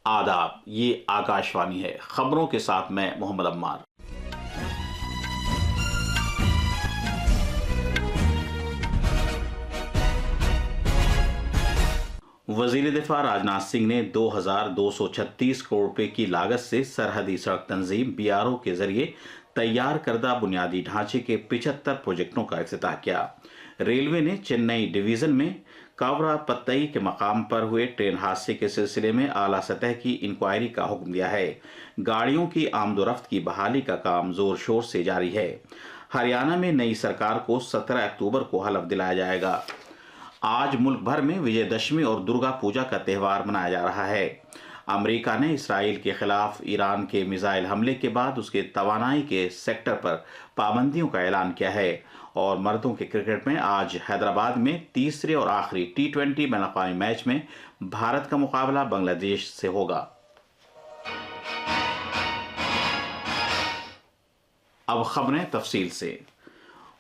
آداب، یہ آکاشوانی ہے۔ خبروں کے ساتھ میں محمد عمار۔ وزیر دفاع راجناتھ سنگھ نے 2236 کروڑ روپے کی لاگت سے سرحدی سڑک تنظیم BRO کے ذریعے تیار کردہ بنیادی ڈھانچے کے 75 پروجیکٹوں کا افتتاح کیا۔ ریلوے نے چنئی ڈویژن میں کاورا پتئی کے مقام پر ہوئے ٹرین حادثے کے سلسلے میں اعلیٰ سطح کی انکوائری کا حکم دیا ہے۔ گاڑیوں کی آمد و رفت کی بحالی کا کام زور شور سے جاری ہے۔ ہریانہ میں نئی سرکار کو 17 اکتوبر کو حلف دلایا جائے گا۔ آج ملک بھر میں وجے دشمی اور درگا پوجا کا تہوار منایا جا رہا ہے۔ امریکہ نے اسرائیل کے خلاف ایران کے میزائل حملے کے بعد اس کے توانائی کے سیکٹر پر پابندیوں کا اعلان کیا ہے، اور مردوں کے کرکٹ میں آج حیدرآباد میں تیسرے اور آخری T20 بین الاقوامی میچ میں بھارت کا مقابلہ بنگلہ دیش سے ہوگا۔ اب خبریں تفصیل سے۔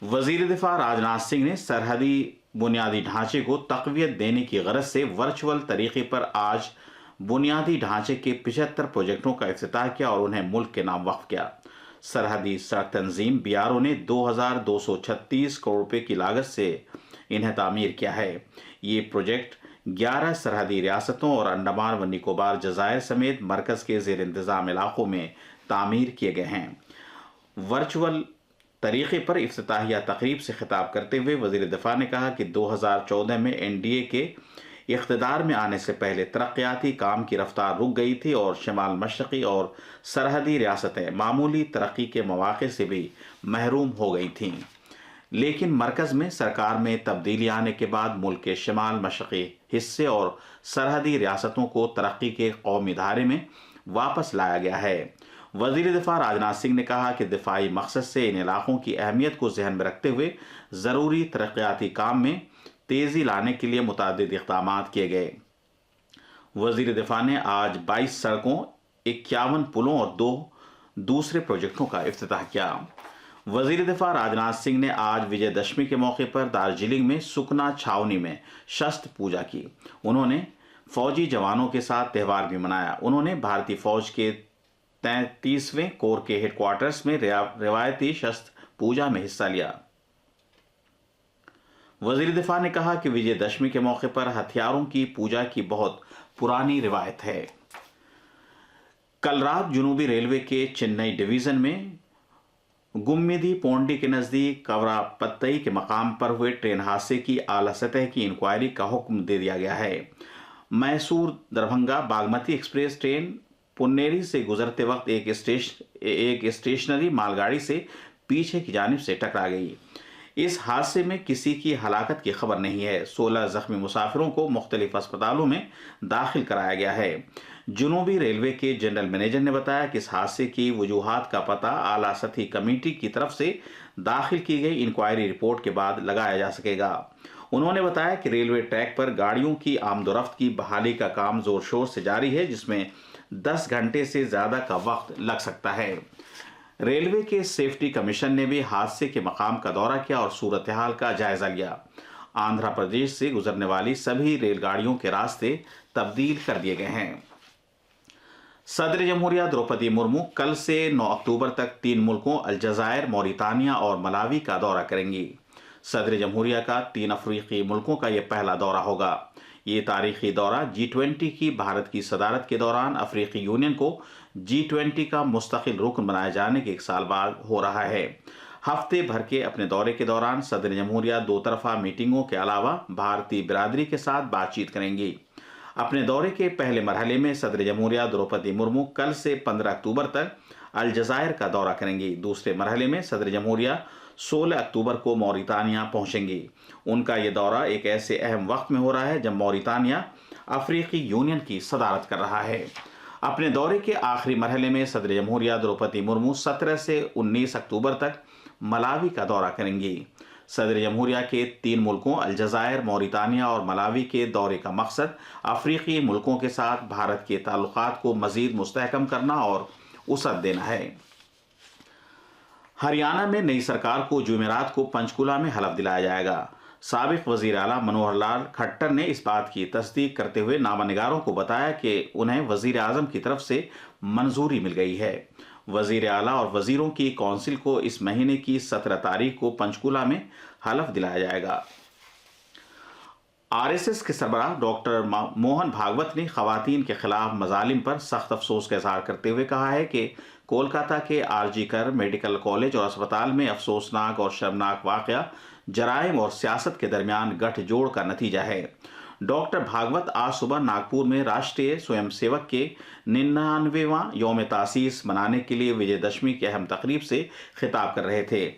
وزیر دفاع راجناتھ سنگھ نے سرحدی بنیادی ڈھانچے کو تقویت دینے کی غرض سے ورچوئل طریقے پر آج بنیادی ڈھانچے کے 75 پروجیکٹوں کا افتتاح کیا اور انہیں ملک کے نام وقف کیا۔ سرحدی سڑک تنظیم BRO نے 2236 کروڑ روپے کی لاگت سے انہیں تعمیر کیا ہے۔ یہ پروجیکٹ 11 سرحدی ریاستوں اور انڈمان و نکوبار جزائر سمیت مرکز کے زیر انتظام علاقوں میں تعمیر کیے گئے ہیں۔ ورچوئل طریقے پر افتتاحیہ تقریب سے خطاب کرتے ہوئے وزیر دفاع نے کہا کہ 2014 میں NDA کے اقتدار میں آنے سے پہلے ترقیاتی کام کی رفتار رک گئی تھی اور شمال مشرقی اور سرحدی ریاستیں معمولی ترقی کے مواقع سے بھی محروم ہو گئی تھیں، لیکن مرکز میں سرکار میں تبدیلی آنے کے بعد ملک کے شمال مشرقی حصے اور سرحدی ریاستوں کو ترقی کے قومی دھارے میں واپس لایا گیا ہے۔ وزیر دفاع راجناتھ سنگھ نے کہا کہ دفاعی مقصد سے ان علاقوں کی اہمیت کو ذہن میں رکھتے ہوئے ضروری ترقیاتی کام میں تیزی لانے کے لیے متعدد اقدامات کیے گئے۔ وزیر دفاع نے آج 22 سڑکوں، 51 پلوں اور 2 دوسرے پروجیکٹوں کا افتتاح کیا۔ وزیر دفاع راجناتھ سنگھ نے آج وجے دشمی کے موقع پر دارجلنگ میں سکنا چھاونی میں شستر پوجا کی۔ انہوں نے فوجی جوانوں کے ساتھ تہوار بھی منایا۔ انہوں نے بھارتی فوج کے 33ویں کور کے ہیڈ کوارٹرز میں روایتی شستر پوجا میں حصہ لیا۔ وزیر دفاع نے کہا کہ وجے دشمی کے موقع پر ہتھیاروں کی پوجا کی بہت پرانی روایت ہے۔ کل رات جنوبی ریلوے کے چنئی ڈویژن میں گمدی پونڈی کے نزدیک کاورا پتئی کے مقام پر ہوئے ٹرین حادثے کی اعلیٰ سطح کی انکوائری کا حکم دے دیا گیا ہے۔ میسور دربھنگا باگمتی ایکسپریس ٹرین پنیری سے گزرتے وقت ایک اسٹیشنری مال گاڑی سے پیچھے کی جانب سے ٹکرا گئی۔ اس حادثے میں کسی کی ہلاکت کی خبر نہیں ہے۔ 16 زخمی مسافروں کو مختلف اسپتالوں میں داخل کرایا گیا ہے۔ جنوبی ریلوے کے جنرل مینیجر نے بتایا کہ اس حادثے کی وجوہات کا پتہ اعلیٰ سطحی کمیٹی کی طرف سے داخل کی گئی انکوائری رپورٹ کے بعد لگایا جا سکے گا۔ انہوں نے بتایا کہ ریلوے ٹریک پر گاڑیوں کی آمد و رفت کی بحالی کا کام زور شور سے جاری ہے، جس میں 10 گھنٹے سے زیادہ کا وقت لگ سکتا ہے۔ ریلوے کے سیفٹی کمیشن نے بھی حادثے کے مقام کا دورہ کیا اور صورتحال کا جائزہ لیا۔ آندھرا پردیش سے گزرنے والی سبھی ریل گاڑیوں کے راستے تبدیل کر دیے گئے ہیں۔ صدر جمہوریہ دروپدی مرمو کل سے 9 اکتوبر تک 3 ملکوں الجزائر، موریتانیہ اور ملاوی کا دورہ کریں گی۔ صدر جمہوریہ کا 3 افریقی ملکوں کا یہ پہلا دورہ ہوگا۔ یہ تاریخی دورہ G20 کی بھارت کی صدارت کے دوران افریقی یونین کو G20 کا مستقل رکن بنائے جانے کے 1 سال بعد ہو رہا ہے۔ ہفتے بھر کے اپنے دورے کے دوران صدر جمہوریہ 2 طرفہ میٹنگوں کے علاوہ بھارتی برادری کے ساتھ بات چیت کریں گی۔ اپنے دورے کے پہلے مرحلے میں صدر جمہوریہ دروپدی مرمو کل سے 15 اکتوبر تک الجزائر کا دورہ کریں گی۔ دوسرے مرحلے میں صدر جمہوریہ 16 اکتوبر کو موریتانیہ پہنچیں گی۔ ان کا یہ دورہ ایک ایسے اہم وقت میں ہو رہا ہے جب موریتانیہ افریقی یونین کی صدارت کر رہا ہے۔ اپنے دورے کے آخری مرحلے میں صدر جمہوریہ دروپدی مرمو 17 سے 19 اکتوبر تک ملاوی کا دورہ کریں گی۔ صدر جمہوریہ کے 3 ملکوں الجزائر، موریتانیہ اور ملاوی کے دورے کا مقصد افریقی ملکوں کے ساتھ بھارت کے تعلقات کو مزید مستحکم کرنا اور وسعت دینا ہے۔ ہریانہ میں نئی سرکار کو جمعرات کو پنچکولہ میں حلف دلایا جائے گا۔ سابق وزیر اعلیٰ منوہر لال کھٹر نے اس بات کی تصدیق کرتے ہوئے نامہ نگاروں کو بتایا کہ انہیں وزیر اعظم کی طرف سے منظوری مل گئی ہے۔ وزیر اعلیٰ اور وزیروں کی کونسل کو اس مہینے کی 17 تاریخ کو پنچکولہ میں حلف دلایا جائے گا۔ RSS کے سربراہ ڈاکٹر موہن بھاگوت نے خواتین کے خلاف مظالم پر سخت افسوس کا اظہار کرتے ہوئے کہا ہے کہ کولکاتہ کے RG کر میڈیکل کالج اور اسپتال میں افسوسناک اور شرمناک واقعہ جرائم اور سیاست کے درمیان گٹھ جوڑ کا نتیجہ ہے۔ ڈاکٹر بھاگوت آج صبح ناگپور میں راشٹریہ سوئم سیوک کے 99واں یوم تاسیس منانے کے لیے وجے دشمی کی اہم تقریب سے خطاب کر رہے تھے۔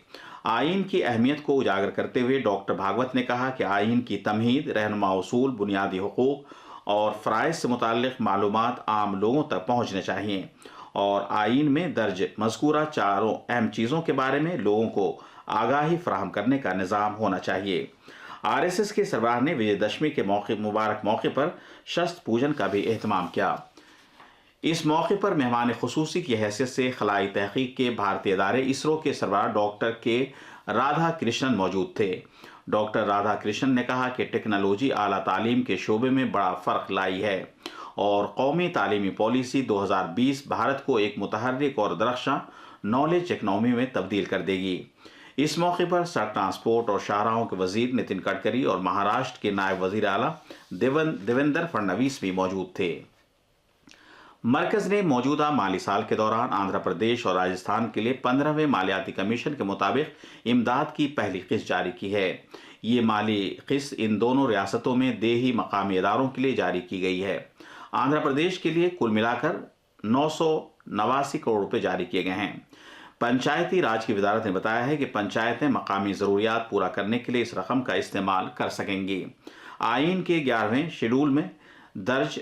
آئین کی اہمیت کو اجاگر کرتے ہوئے ڈاکٹر بھاگوت نے کہا کہ آئین کی تمہید، رہنما اصول، بنیادی حقوق اور فرائض سے متعلق معلومات عام لوگوں تک پہنچنے چاہیے اور آئین میں درج مذکورہ چاروں اہم چیزوں کے بارے میں لوگوں کو آگاہی فراہم کرنے کا نظام ہونا چاہیے۔ RSS کے سربراہ نے وجے دشمی کے مبارک موقع پر شست پوجن کا بھی اہتمام کیا۔ اس موقع پر مہمان خصوصی کی حیثیت سے خلائی تحقیق کے بھارتی ادارے اسرو کے سربراہ ڈاکٹر کے رادھا کرشنن موجود تھے۔ ڈاکٹر رادھا کرشنن نے کہا کہ ٹیکنالوجی اعلیٰ تعلیم کے شعبے میں بڑا فرق لائی ہے اور قومی تعلیمی پالیسی 2020 بھارت کو ایک متحرک اور درخشاں نالج اکنامی میں تبدیل کر دے گی۔ اس موقع پر سڑک ٹرانسپورٹ اور شاہراہوں کے وزیر نتن گڈکری اور مہاراشٹر کے نائب وزیر اعلیٰ دیویندر فڈنویس بھی موجود تھے۔ مرکز نے موجودہ مالی سال کے دوران آندھرا پردیش اور راجستھان کے لیے 15ویں مالیاتی کمیشن کے مطابق امداد کی پہلی قسط جاری کی ہے۔ یہ مالی قسط ان دونوں ریاستوں میں دیہی مقامی اداروں کے لیے جاری کی گئی ہے۔ آندھرا پردیش کے لیے کل ملا کر 989 کروڑ روپے جاری کیے گئے ہیں۔ پنچایتی راج کی وزارت نے بتایا ہے کہ پنچایتیں مقامی ضروریات پورا کرنے کے لیے اس رقم کا استعمال کر سکیں گی۔ آئین کے 11ویں شیڈول میں درج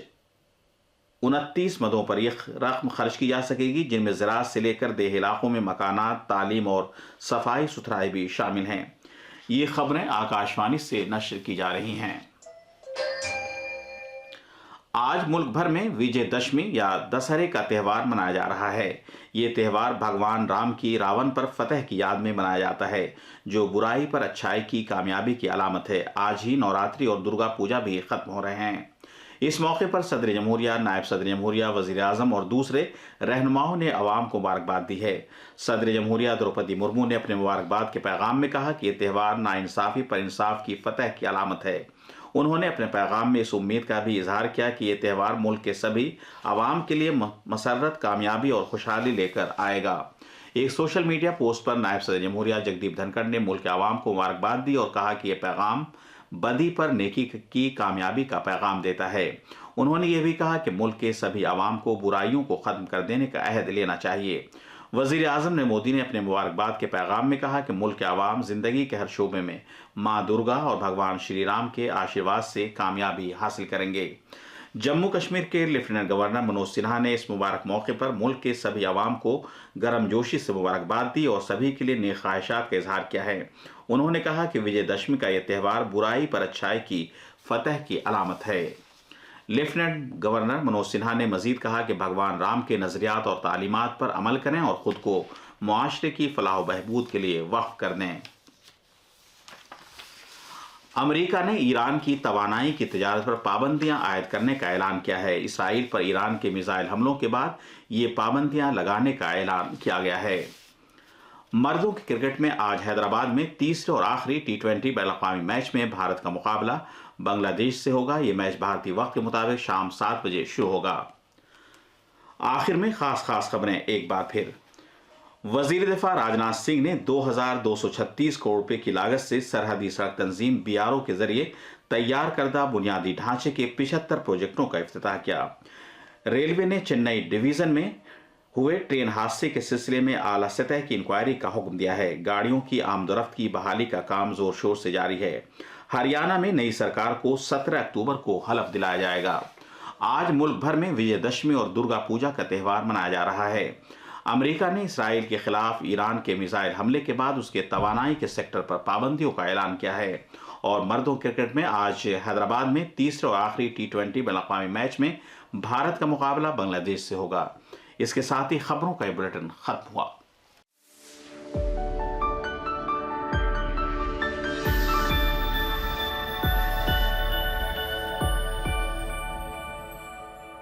29 مدوں پر یہ رقم خرچ کی جا سکے گی، جن میں زراعت سے لے کر دیہی علاقوں میں مکانات، تعلیم اور صفائی ستھرائی بھی شامل ہیں۔ یہ خبریں آکاشوانی سے نشر کی جا رہی ہیں۔ آج ملک بھر میں وجے دشمی یا دسہرے کا تہوار منایا جا رہا ہے۔ یہ تہوار بھگوان رام کی راون پر فتح کی یاد میں منایا جاتا ہے، جو برائی پر اچھائی کی کامیابی کی علامت ہے۔ آج ہی نوراتری اور درگا پوجا بھی ختم ہو رہے ہیں۔ اس موقع پر صدر جمہوریہ، نائب صدر جمہوریہ، وزیر اعظم اور دوسرے رہنماؤں نے عوام کو مبارکباد دی ہے۔ صدر جمہوریہ دروپدی مرمو نے اپنے مبارکباد کے پیغام میں کہا کہ یہ تہوار ناانصافی پر انصاف کی فتح کی علامت ہے۔ انہوں نے اپنے پیغام میں اس امید کا بھی اظہار کیا کہ یہ تہوار ملک کے سبھی عوام کے لیے مسرت، کامیابی اور خوشحالی لے کر آئے گا۔ ایک سوشل میڈیا پوسٹ پر نائب صدر جمہوریہ جگدیپ دھنکڑ نے ملک کے عوام کو مبارکباد دی اور کہا کہ یہ پیغام بدی پر نیکی کی کامیابی کا پیغام دیتا ہے۔ انہوں نے یہ بھی کہا کہ ملک کے سبھی عوام کو برائیوں کو ختم کر دینے کا عہد لینا چاہیے۔ وزیر اعظم مودی نے اپنے مبارکباد کے پیغام میں کہا کہ ملک کے عوام زندگی کے ہر شعبے میں ماں درگا اور بھگوان شری رام کے آشیرواد سے کامیابی حاصل کریں گے۔ جموں کشمیر کے لیفٹیننٹ گورنر منوج سنہا نے اس مبارک موقع پر ملک کے سبھی عوام کو گرم جوشی سے مبارکباد دی اور سبھی کے لیے نیک خواہشات کا اظہار کیا ہے۔ انہوں نے کہا کہ وجے دشمی کا یہ تہوار برائی پر اچھائی کی فتح کی علامت ہے۔ لیفٹیننٹ گورنر منوج سنہا نے مزید کہا کہ بھگوان رام کے نظریات اور تعلیمات پر عمل کریں اور خود کو معاشرے کی فلاح و بہبود کے لیے وقف کر دیں۔ امریکہ نے ایران کی توانائی کی تجارت پر پابندیاں عائد کرنے کا اعلان کیا ہے۔ اسرائیل پر ایران کے میزائل حملوں کے بعد یہ پابندیاں لگانے کا اعلان کیا گیا ہے۔ مردوں کے کرکٹ میں آج حیدرآباد میں تیسرے اور آخری T20 بین الاقوامی میچ میں بھارت کا مقابلہ بنگلہ دیش سے ہوگا۔ یہ میچ بھارتی وقت کے مطابق شام 7 بجے شروع ہوگا۔ آخر میں خاص خبریں ایک بار پھر۔ وزیر دفاع راجناتھ سنگھ نے 2236 کروڑ روپے کی لاگت سے سرحدی سڑک تنظیم BRO کے ذریعے تیار کردہ بنیادی ڈھانچے کے 75 پروجیکٹوں کا افتتاح کیا۔ ریلوے نے چنئی ڈویژن میں ہوئے ٹرین حادثے کے سلسلے میں اعلیٰ سطح کی انکوائری کا حکم دیا ہے۔ گاڑیوں کی آمد و رفت کی بحالی کا کام زور شور سے جاری ہے۔ ہریانہ میں نئی سرکار کو 17 اکتوبر کو حلف دلایا جائے گا۔ آج ملک بھر میں وجے دشمی اور درگا پوجا کا تہوار منایا جا رہا ہے۔ امریکہ نے اسرائیل کے خلاف ایران کے میزائل حملے کے بعد اس کے توانائی کے سیکٹر پر پابندیوں کا اعلان کیا ہے۔ اور مردوں کرکٹ میں آج حیدرآباد میں تیسرے اور آخری T20 بین الاقوامی میچ میں بھارت کا مقابلہ بنگلہ دیش سے ہوگا۔ اس کے ساتھ ہی خبروں کا یہ بلیٹن ختم ہوا۔